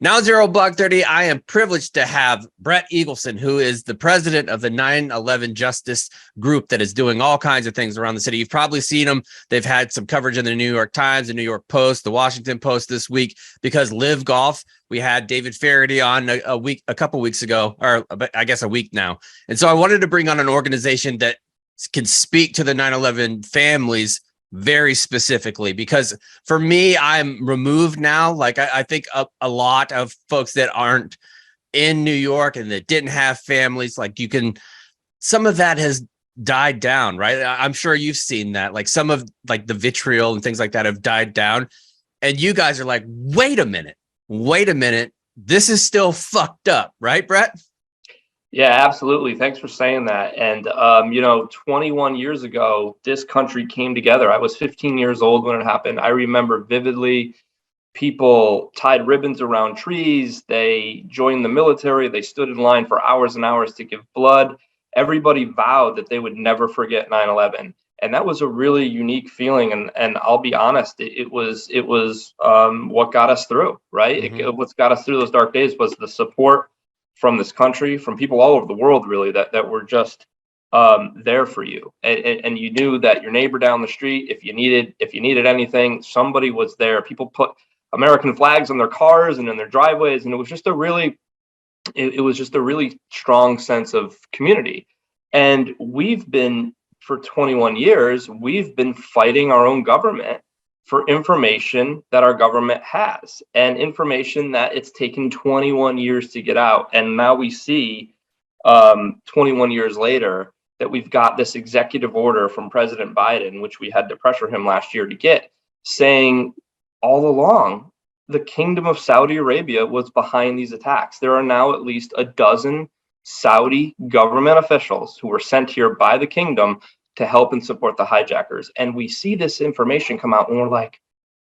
Now, Zero Block 30, I am privileged to have Brett Eagleson, who is the president of the 9/11 Justice Group that is doing all kinds of things around the city. You've probably seen them. They've had some coverage in the New York Times, the New York Post, the Washington Post this week, because LIV Golf, we had David Faraday on a couple weeks ago, or I guess a week now. And so I wanted to bring on an organization that can speak to the 9/11 families very specifically, because for me, I'm removed now. Like I think a lot of folks that aren't in New York and that didn't have families, like some of that has died down, right? I'm sure you've seen that, like some of like the vitriol and things like that have died down. And you guys are like, wait a minute, this is still fucked up, right, Brett? Yeah, absolutely. Thanks for saying that. And, 21 years ago, this country came together. I was 15 years old when it happened. I remember vividly people tied ribbons around trees. They joined the military. They stood in line for hours and hours to give blood. Everybody vowed that they would never forget 9/11. And that was a really unique feeling. And I'll be honest, it was what got us through, right? Mm-hmm. What's got us through those dark days was the support from this country, from people all over the world, really, that were just there for you, and you knew that your neighbor down the street, if you needed anything, somebody was there. People put American flags on their cars and in their driveways, and it was just a really strong sense of community. And for 21 years, we've been fighting our own government for information that our government has, and information that it's taken 21 years to get out. And now we see 21 years later that we've got this executive order from President Biden, which we had to pressure him last year to get, saying all along the Kingdom of Saudi Arabia was behind these attacks. There are now at least a dozen Saudi government officials who were sent here by the kingdom to help and support the hijackers. And we see this information come out and we're like,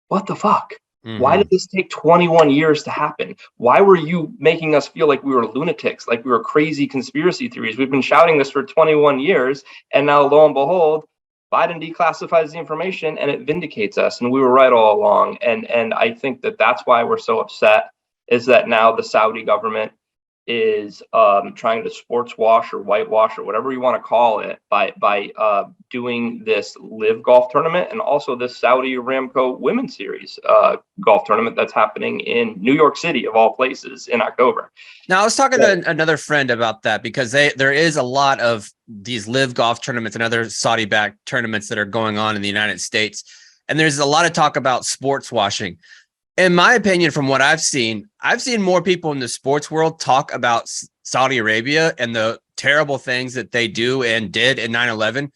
what the fuck? Mm-hmm. Why did this take 21 years to happen? Why were you making us feel like we were lunatics, like we were crazy conspiracy theories? We've been shouting this for 21 years. And now, lo and behold, Biden declassifies the information and it vindicates us. And we were right all along. And I think that's why we're so upset, is that now the Saudi government is trying to sports wash or whitewash or whatever you want to call it by doing this LIV Golf tournament, and also this Saudi Aramco Women's Series golf tournament that's happening in New York City, of all places, in October. Now, I was talking to another friend about that, because there is a lot of these LIV Golf tournaments and other Saudi-backed tournaments that are going on in the United States, and there's a lot of talk about sports washing. In my opinion, from what I've seen more people in the sports world talk about Saudi Arabia and the terrible things that they do and did in 9/11,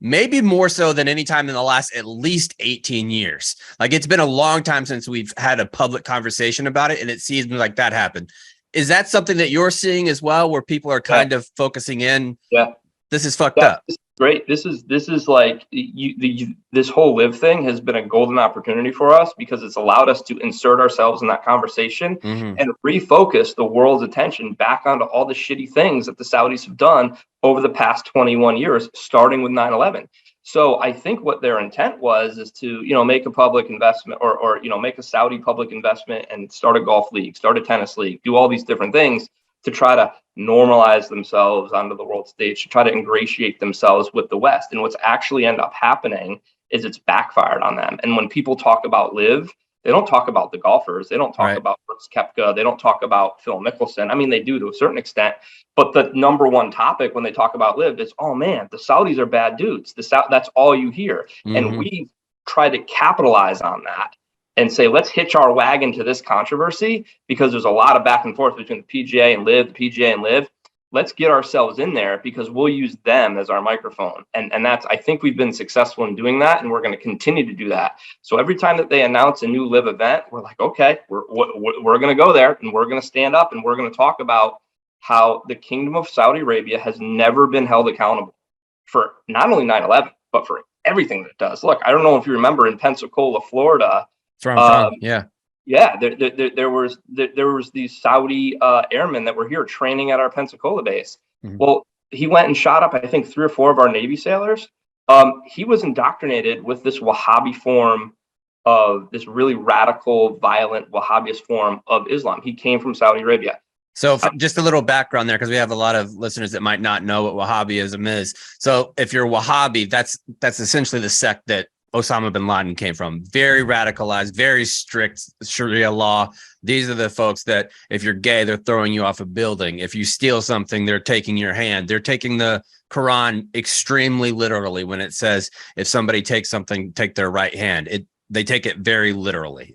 maybe more so than any time in the last at least 18 years. Like, it's been a long time since we've had a public conversation about it, and it seems like that happened. Is that something that you're seeing as well, where people are kind of focusing in? Yeah, this is fucked up. Great. This is like this whole LIV thing has been a golden opportunity for us, because it's allowed us to insert ourselves in that conversation and refocus the world's attention back onto all the shitty things that the Saudis have done over the past 21 years, starting with 9/11. So I think what their intent is to, make a public investment or make a Saudi public investment and start a golf league, start a tennis league, do all these different things to try to normalize themselves onto the world stage, to try to ingratiate themselves with the West. And what's actually end up happening is it's backfired on them. And when people talk about LIV, they don't talk about the golfers. They don't talk about Brooks Koepka. They don't talk about Phil Mickelson. I mean, they do to a certain extent. But the number one topic when they talk about LIV is, oh, man, the Saudis are bad dudes. That's all you hear. And we try to capitalize on that and say, let's hitch our wagon to this controversy, because there's a lot of back and forth between the PGA and LIV, Let's get ourselves in there, because we'll use them as our microphone. And I think we've been successful in doing that, and we're going to continue to do that. So every time that they announce a new LIV event, we're like, okay, we're going to go there, and we're going to stand up, and we're going to talk about how the Kingdom of Saudi Arabia has never been held accountable for not only 9/11, but for everything that it does. Look, I don't know if you remember in Pensacola, Florida, there was these Saudi airmen that were here training at our Pensacola base. Well, he went and shot up, I think, 3 or 4 of our Navy sailors. He was indoctrinated with this Wahhabi form of this really radical, violent Wahhabist form of Islam. He came from Saudi Arabia. So just a little background there, because we have a lot of listeners that might not know what Wahhabism is. So if you're Wahhabi, that's essentially the sect that Osama bin Laden came from. Very radicalized, very strict Sharia law. These are the folks that if you're gay, they're throwing you off a building. If you steal something, they're taking your hand. They're taking the Quran extremely literally when it says if somebody takes something, take their right hand. They take it very literally.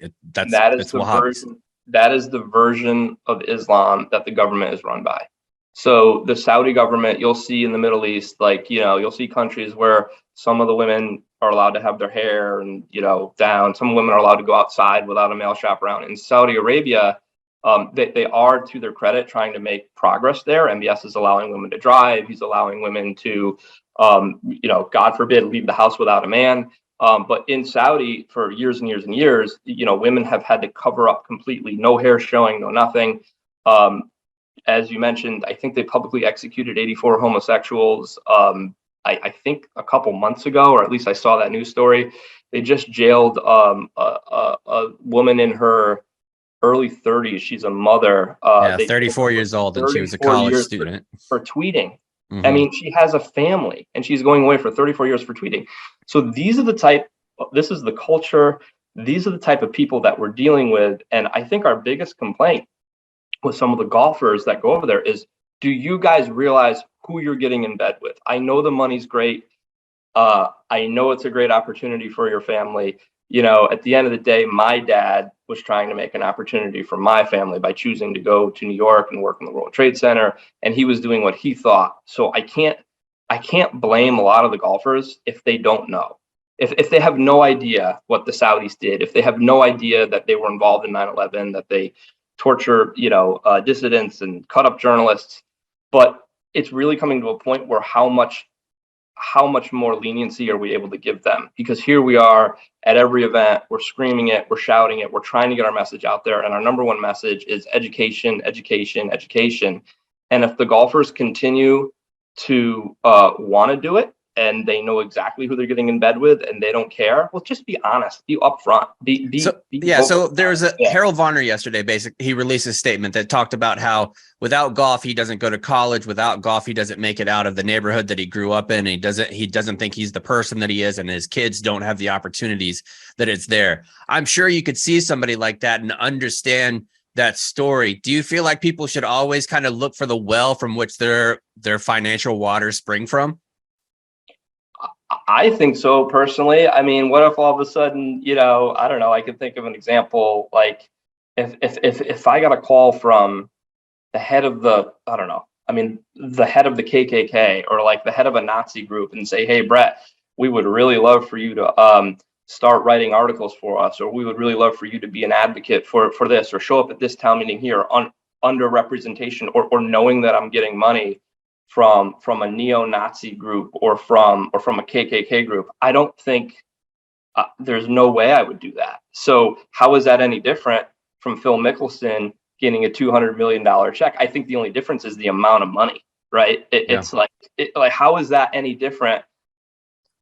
That is the version of Islam that the government is run by. So the Saudi government, you'll see in the Middle East, like, you'll see countries where some of the women are allowed to have their hair and, down. Some women are allowed to go outside without a male chaperone. In Saudi Arabia, they are, to their credit, trying to make progress there. MBS is allowing women to drive. He's allowing women to, God forbid, leave the house without a man. But in Saudi, for years and years and years, women have had to cover up completely, no hair showing, no nothing. As you mentioned, I think they publicly executed 84 homosexuals. I think a couple months ago, or at least I saw that news story. They just jailed a woman in her early 30s. She's a mother. 34 years old, and she was a college student for tweeting. Mm-hmm. I mean, she has a family, and she's going away for 34 years for tweeting. So this is the culture. These are the type of people that we're dealing with. And I think our biggest complaint with some of the golfers that go over there is, do you guys realize who you're getting in bed with? I know the money's great. I know it's a great opportunity for your family. At the end of the day, my dad was trying to make an opportunity for my family by choosing to go to New York and work in the World Trade Center. And he was doing what he thought. So I can't blame a lot of the golfers if they don't know. If they have no idea what the Saudis did, if they have no idea that they were involved in 9/11, that they torture, dissidents and cut up journalists. But it's really coming to a point where how much more leniency are we able to give them? Because here we are at every event, we're screaming it, we're shouting it, we're trying to get our message out there. And our number one message is education, education, education. And if the golfers continue to want to do it, and they know exactly who they're getting in bed with, and they don't care, well, just be honest, be upfront. So there was Harold Varner yesterday. Basically, he released a statement that talked about how without golf, he doesn't go to college. Without golf, he doesn't make it out of the neighborhood that he grew up in. He doesn't think he's the person that he is, and his kids don't have the opportunities that it's there. I'm sure you could see somebody like that and understand that story. Do you feel like people should always kind of look for the well from which their financial waters spring from? I think so, personally. I mean, what if all of a sudden, I don't know, I could think of an example, like if I got a call from the head of the head of the KKK, or like the head of a Nazi group, and say, hey, Brett, we would really love for you to start writing articles for us, or we would really love for you to be an advocate for this, or show up at this town meeting here on underrepresentation, or knowing that I'm getting money from a neo-Nazi group or from a KKK group, I don't think there's no way I would do that. So how is that any different from Phil Mickelson getting a $200 million check? I think the only difference is the amount of money, right? It's like how is that any different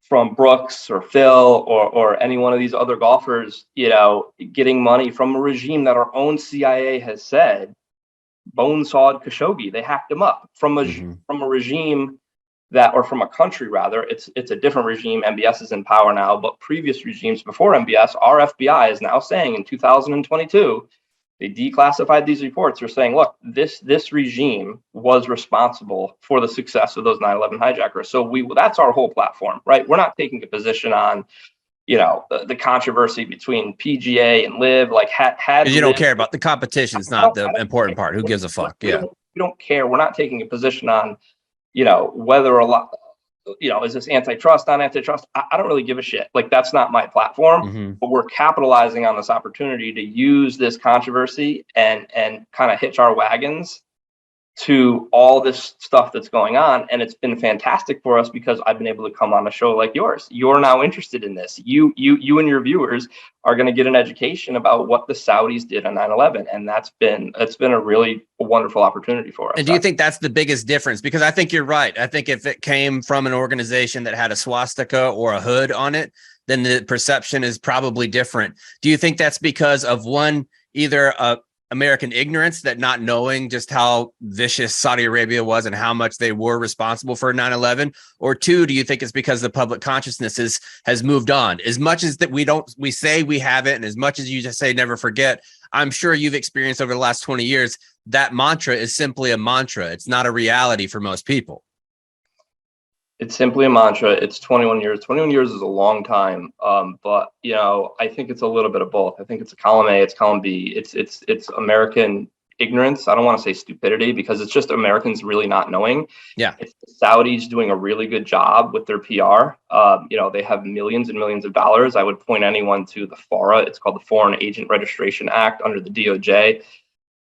from Brooks or Phil or any one of these other golfers, getting money from a regime that our own CIA has said bonesawed Khashoggi? They hacked him up from a regime that, or from a country rather. It's a different regime. MBS is in power now, but previous regimes before MBS, our FBI is now saying in 2022, they declassified these reports. They're saying, look, this regime was responsible for the success of those 9/11 hijackers. So that's our whole platform, right? We're not taking a position on the controversy between PGA and LIV, like you don't care about the competition. It's not the important part. Who gives a fuck? We don't care. We're not taking a position on, whether a lot, is this antitrust, not antitrust? I don't really give a shit. Like, that's not my platform, but we're capitalizing on this opportunity to use this controversy and kind of hitch our wagons to all this stuff that's going on. And it's been fantastic for us because I've been able to come on a show like yours. You're now interested in this. You and your viewers are going to get an education about what the Saudis did on 9/11. And it's been a really wonderful opportunity for us. And do you think that's the biggest difference? Because I think you're right. I think if it came from an organization that had a swastika or a hood on it, then the perception is probably different. Do you think that's because of one, either American ignorance, that not knowing just how vicious Saudi Arabia was and how much they were responsible for 9/11, or two, do you think it's because the public consciousness has moved on? As much as that we say we have it, and as much as you just say never forget, I'm sure you've experienced over the last 20 years that mantra is simply a mantra. It's not a reality for most people. It's simply a mantra. It's 21 years. 21 years is a long time. But I think it's a little bit of both. I think it's a column A, it's column B. It's American ignorance. I don't want to say stupidity, because it's just Americans really not knowing. Yeah. It's the Saudis doing a really good job with their PR. They have millions and millions of dollars. I would point anyone to the FARA. It's called the Foreign Agent Registration Act under the DOJ.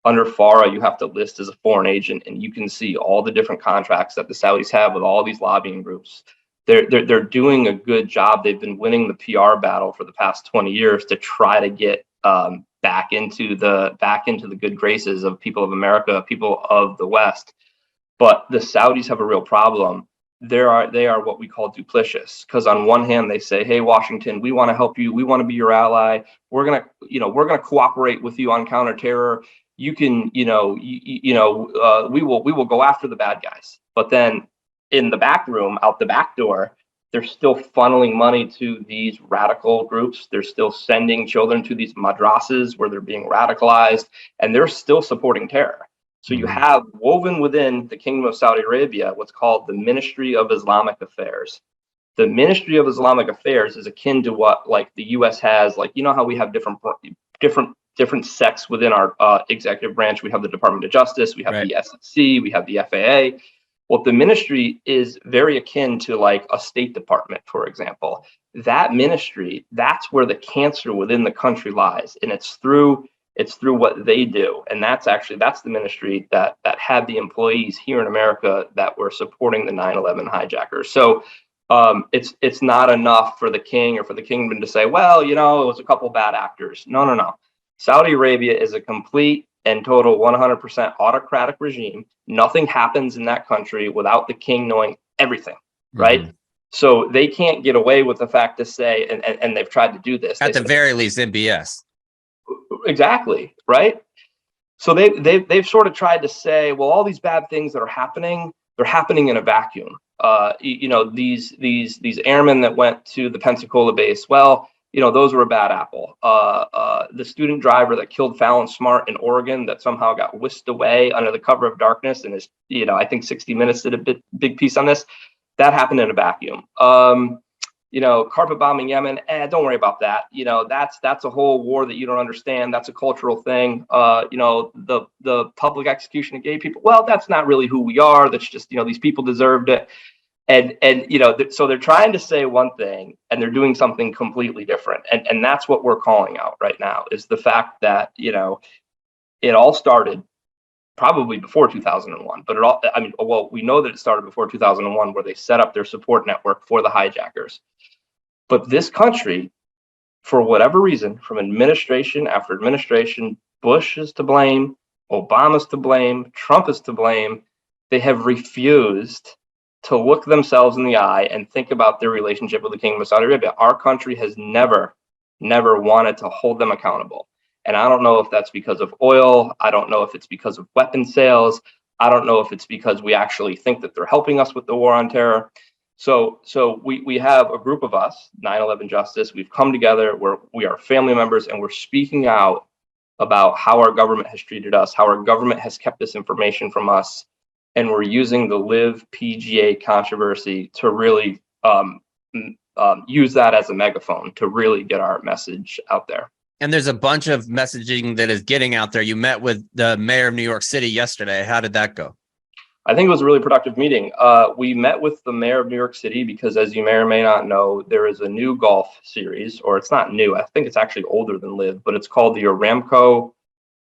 Under FARA, you have to list as a foreign agent, and you can see all the different contracts that the Saudis have with all these lobbying groups. They're doing a good job. They've been winning the PR battle for the past 20 years to try to get back into the good graces of people of America, people of the West. But the Saudis have a real problem. They are what we call duplicitous, because on one hand they say, "Hey, Washington, we want to help you. We want to be your ally. We're gonna cooperate with you on counterterror. You can, we will go after the bad guys." But then in the back room, out the back door, they're still funneling money to these radical groups. They're still sending children to these madrasas where they're being radicalized, and they're still supporting terror. So you have woven within the Kingdom of Saudi Arabia what's called the Ministry of Islamic Affairs. The Ministry of Islamic Affairs is akin to what like the U.S. has, like, how we have different sects within our executive branch. We have the Department of Justice, we have the SEC, we have the FAA. Well, the ministry is very akin to like a State Department, for example. That ministry, that's where the cancer within the country lies, and it's through what they do. And that's the ministry that had the employees here in America that were supporting the 9/11 hijackers. So it's not enough for the king or for the kingdom to say, well, it was a couple bad actors. No. Saudi Arabia is a complete and total 100% autocratic regime. Nothing happens in that country without the king knowing everything, right? So they can't get away with the fact to say, and they've tried to do this. At the very least, MBS. Exactly, right? So they've sort of tried to say, well, all these bad things that are happening, they're happening in a vacuum. These airmen that went to the Pensacola base, well, those were a bad apple. The student driver that killed Fallon Smart in Oregon that somehow got whisked away under the cover of darkness, and is, I think 60 Minutes did a big piece on this. That happened in a vacuum. Carpet bombing Yemen, don't worry about that. That's a whole war that you don't understand. That's a cultural thing. The public execution of gay people, well, that's not really who we are. That's just, these people deserved it. So they're trying to say one thing and they're doing something completely different. And that's what we're calling out right now, is the fact that, it all started probably before 2001, but we know that it started before 2001, where they set up their support network for the hijackers. But this country, for whatever reason, from administration after administration, Bush is to blame, Obama's to blame, Trump is to blame. They have refused to look themselves in the eye and think about their relationship with the Kingdom of Saudi Arabia. Our country has never wanted to hold them accountable. And I don't know if that's because of oil. I don't know if it's because of weapon sales. I don't know if it's because we actually think that they're helping us with the war on terror. So we have a group of us, 9/11 Justice. We've come together where we are family members, and we're speaking out about how our government has treated us, how our government has kept this information from us. And we're using the LIV PGA controversy to really use that as a megaphone to really get our message out there. And there's a bunch of messaging that is getting out there. You met with the mayor of New York City yesterday. How did that go? I think it was a really productive meeting. We met with the mayor of New York City because, as you may or may not know, there is a new golf series, or it's not new. I think it's actually older than LIV, but it's called the Aramco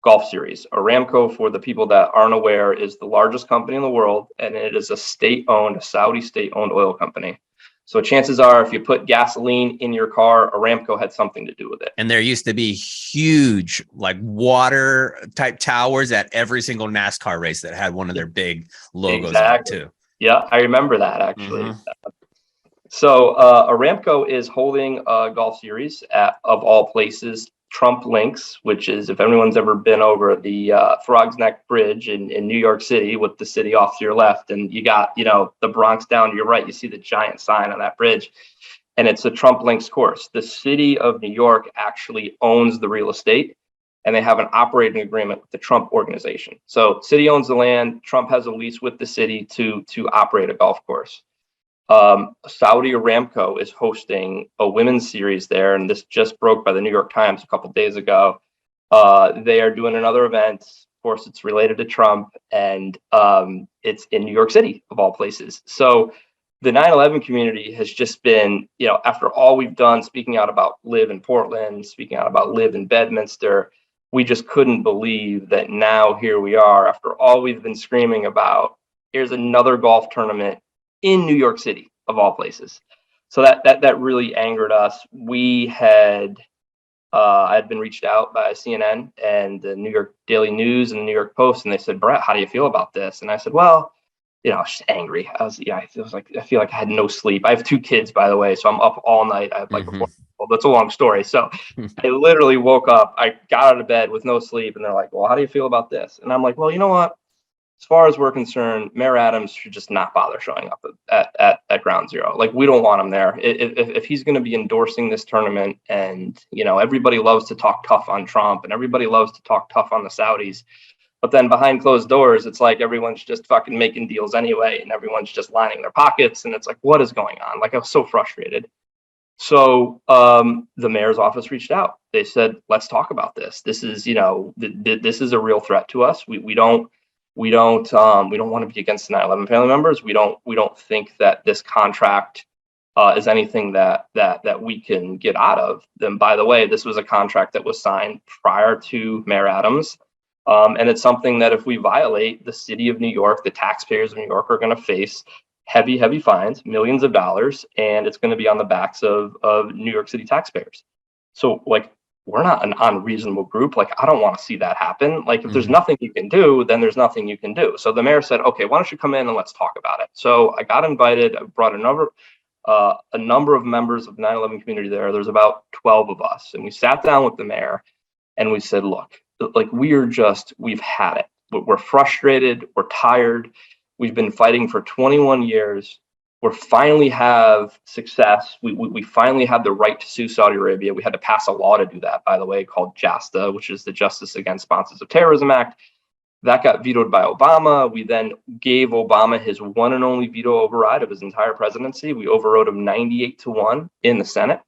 Golf Series. Aramco, for the people that aren't aware, is the largest company in the world, and it is a Saudi state-owned oil company. So chances are, if you put gasoline in your car, Aramco had something to do with it. And there used to be huge, like, water type towers at every single NASCAR race that had one of their big logos on it too. Yeah, I remember that, actually. So Aramco is holding a golf series at, of all places, Trump Links, which is, if everyone's ever been over the Frog's Neck Bridge in New York City, with the city off to your left, and you got, the Bronx down to your right, you see the giant sign on that bridge, and it's a Trump Links course. The city of New York actually owns the real estate, and they have an operating agreement with the Trump organization. So city owns the land. Trump has a lease with the city to operate a golf course. Saudi Aramco is hosting a women's series there, and this just broke by the New York Times a couple days ago. They are doing another event. Of course, it's related to Trump, and it's in New York City, of all places. So the 9/11 community has just been, after all we've done, speaking out about LIV in Portland, speaking out about LIV in Bedminster, we just couldn't believe that now here we are, after all we've been screaming about, here's another golf tournament in New York City, of all places. So that really angered us. I had been reached out by CNN and the New York Daily News and the New York Post, and they said, Brett, how do you feel about this? And I said, well, I was just angry. I feel like I had no sleep. I have 2 kids, by the way, so I'm up all night. I have well, that's a long story. So I literally woke up, I got out of bed with no sleep, and they're like, well, how do you feel about this? And I'm like, well, you know what? As far as we're concerned, Mayor Adams should just not bother showing up at Ground Zero. Like, we don't want him there. If he's going to be endorsing this tournament, and everybody loves to talk tough on Trump, and everybody loves to talk tough on the Saudis, but then behind closed doors, it's like everyone's just fucking making deals anyway, and everyone's just lining their pockets, and it's like, what is going on? Like, I was so frustrated. So the mayor's office reached out. They said, let's talk about this. This is, this is a real threat to us. We don't want to be against the 9/11 family members. We don't think that this contract is anything that we can get out of. Then, by the way, this was a contract that was signed prior to Mayor Adams, and it's something that if we violate, the city of New York, the taxpayers of New York, are going to face heavy fines, millions of dollars, and it's going to be on the backs of New York City taxpayers. So, like, we're not an unreasonable group. Like, I don't want to see that happen. Like, if there's nothing you can do, then there's nothing you can do. So the mayor said, okay, why don't you come in and let's talk about it? So I got invited. I brought a number of members of the 9/11 community there. There's about 12 of us. And we sat down with the mayor and we said, look, like, we've had it. We're frustrated. We're tired. We've been fighting for 21 years. We finally have success. We finally had the right to sue Saudi Arabia. We had to pass a law to do that, by the way, called JASTA, which is the Justice Against Sponsors of Terrorism Act. That got vetoed by Obama. We then gave Obama his one and only veto override of his entire presidency. We overrode him 98-1 in the Senate.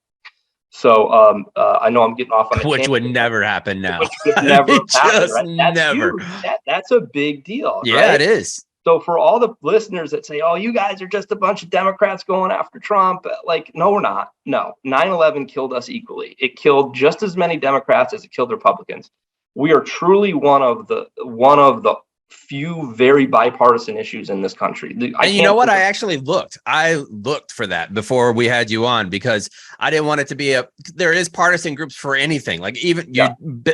So I know I'm getting off on a which tangent, would never happen now. Which would never happen, right? That's never. Huge. That's a big deal. Yeah, right? It is. So for all the listeners that say, oh, you guys are just a bunch of Democrats going after Trump, like, no, we're not. No, 9/11 killed us equally. It killed just as many Democrats as it killed Republicans. We are truly one of the few very bipartisan issues in this country. And you know what? I actually looked. I looked for that before we had you on, because I didn't want it to be there is partisan groups for anything. Like, even you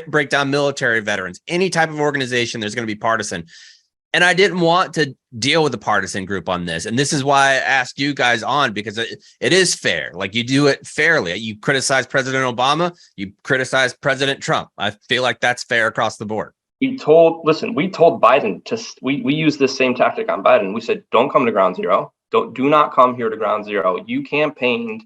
break down military veterans, any type of organization, there's going to be partisan. And I didn't want to deal with a partisan group on this. And this is why I asked you guys on, because it is fair. Like, you do it fairly. You criticize President Obama, you criticize President Trump. I feel like that's fair across the board. We told Biden we used this same tactic on Biden. We said, don't come to Ground Zero. Do not come here to Ground Zero. You campaigned.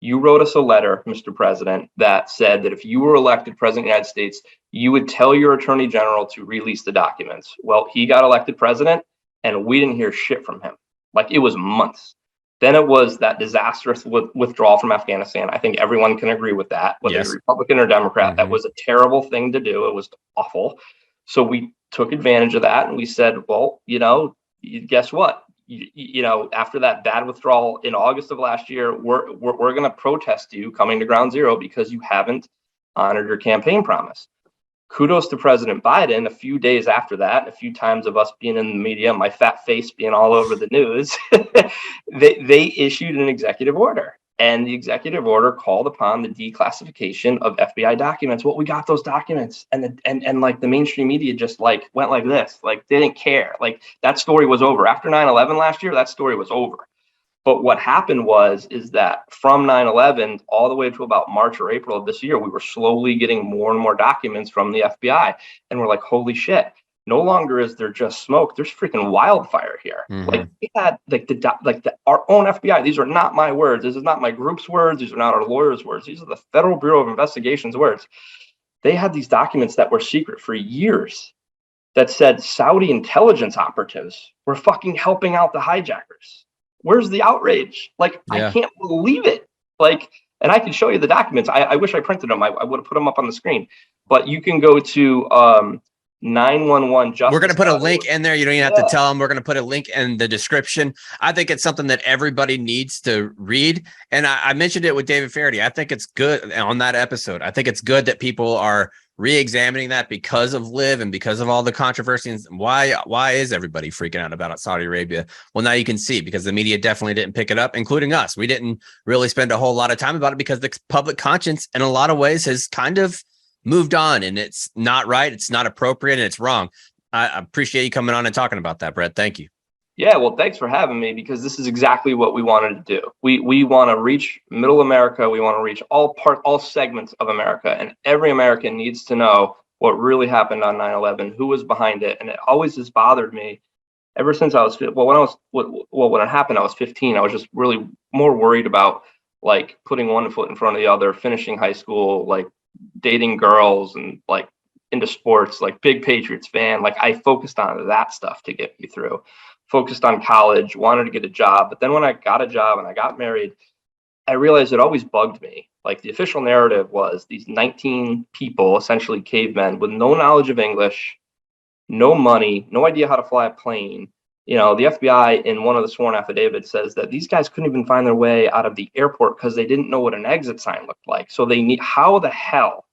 You wrote us a letter, Mr. President, that said that if you were elected president of the United States, you would tell your attorney general to release the documents. Well, he got elected president, and we didn't hear shit from him. Like, it was months. Then it was that disastrous withdrawal from Afghanistan. I think everyone can agree with that, whether you're Republican or Democrat. That was a terrible thing to do. It was awful. So we took advantage of that, and we said, well, guess what? After that bad withdrawal in August of last year, we're going to protest you coming to Ground Zero because you haven't honored your campaign promise. Kudos to President Biden. A few days after that, a few times of us being in the media, my fat face being all over the news, they issued an executive order. And the executive order called upon the declassification of FBI documents. Well, we got those documents, and like the mainstream media just like went like this, like they didn't care. Like, that story was over after 9/11 last year. That story was over. But what happened is that from 9/11 all the way to about March or April of this year, we were slowly getting more and more documents from the FBI. And we're like, holy shit, no longer is there just smoke. There's freaking wildfire here. Like we had our own FBI. These are not my words. This is not my group's words. These are not our lawyers' words. These are the Federal Bureau of Investigation's words. They had these documents that were secret for years that said Saudi intelligence operatives were fucking helping out the hijackers. Where's the outrage? Like, I can't believe it. Like, and I can show you the documents. I wish I printed them. I would have put them up on the screen. But you can go to 911 Justice. We're going to put a link in there. You don't even have to tell them. We're going to put a link in the description. I think it's something that everybody needs to read. And I mentioned it with David Faraday. I think it's good on that episode. I think it's good that people are re-examining that because of LIV and because of all the controversy. And why is everybody freaking out about Saudi Arabia? Well, now you can see, because the media definitely didn't pick it up, including us. We didn't really spend a whole lot of time about it because the public conscience in a lot of ways has kind of moved on, and it's not right. It's not appropriate, and it's wrong. I appreciate you coming on and talking about that, Brett. Thank you. Yeah, well, thanks for having me, because this is exactly what we wanted to do. We want to reach middle America. We want to reach all segments of America, and every American needs to know what really happened on 9/11, who was behind it. And it always has bothered me ever since when it happened, I was 15. I was just really more worried about like putting one foot in front of the other, finishing high school, like dating girls, and like into sports, like big Patriots fan. Like I focused on that stuff to get me through. Focused on college, wanted to get a job. But then when I got a job and I got married, I realized it always bugged me. Like the official narrative was these 19 people, essentially cavemen, with no knowledge of English, no money, no idea how to fly a plane. You know, the FBI in one of the sworn affidavits says that these guys couldn't even find their way out of the airport because they didn't know what an exit sign looked like. So how the hell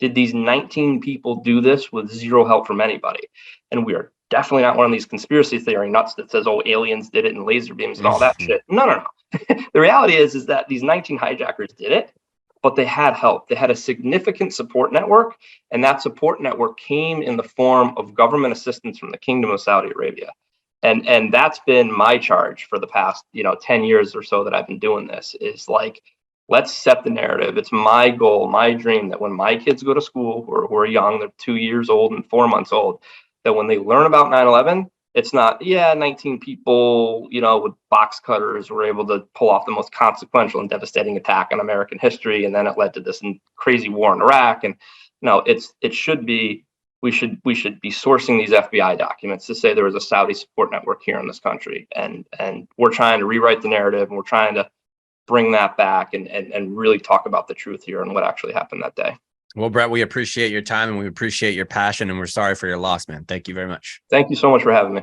did these 19 people do this with zero help from anybody? And we are definitely not one of these conspiracy theory nuts that says, oh, aliens did it and laser beams and all that shit. No. The reality is that these 19 hijackers did it, but they had help. They had a significant support network, and that support network came in the form of government assistance from the Kingdom of Saudi Arabia. And that's been my charge for the past, 10 years or so that I've been doing this, is like, let's set the narrative. It's my goal, my dream, that when my kids go to school, who are young, they're 2 years old and 4 months old, that when they learn about 9/11, it's not, 19 people, with box cutters were able to pull off the most consequential and devastating attack in American history, and then it led to this crazy war in Iraq. And no, it should be, we should be sourcing these FBI documents to say there was a Saudi support network here in this country, and we're trying to rewrite the narrative, and we're trying to bring that back and really talk about the truth here and what actually happened that day. Well, Brett, we appreciate your time and we appreciate your passion, and we're sorry for your loss, man. Thank you very much. Thank you so much for having me.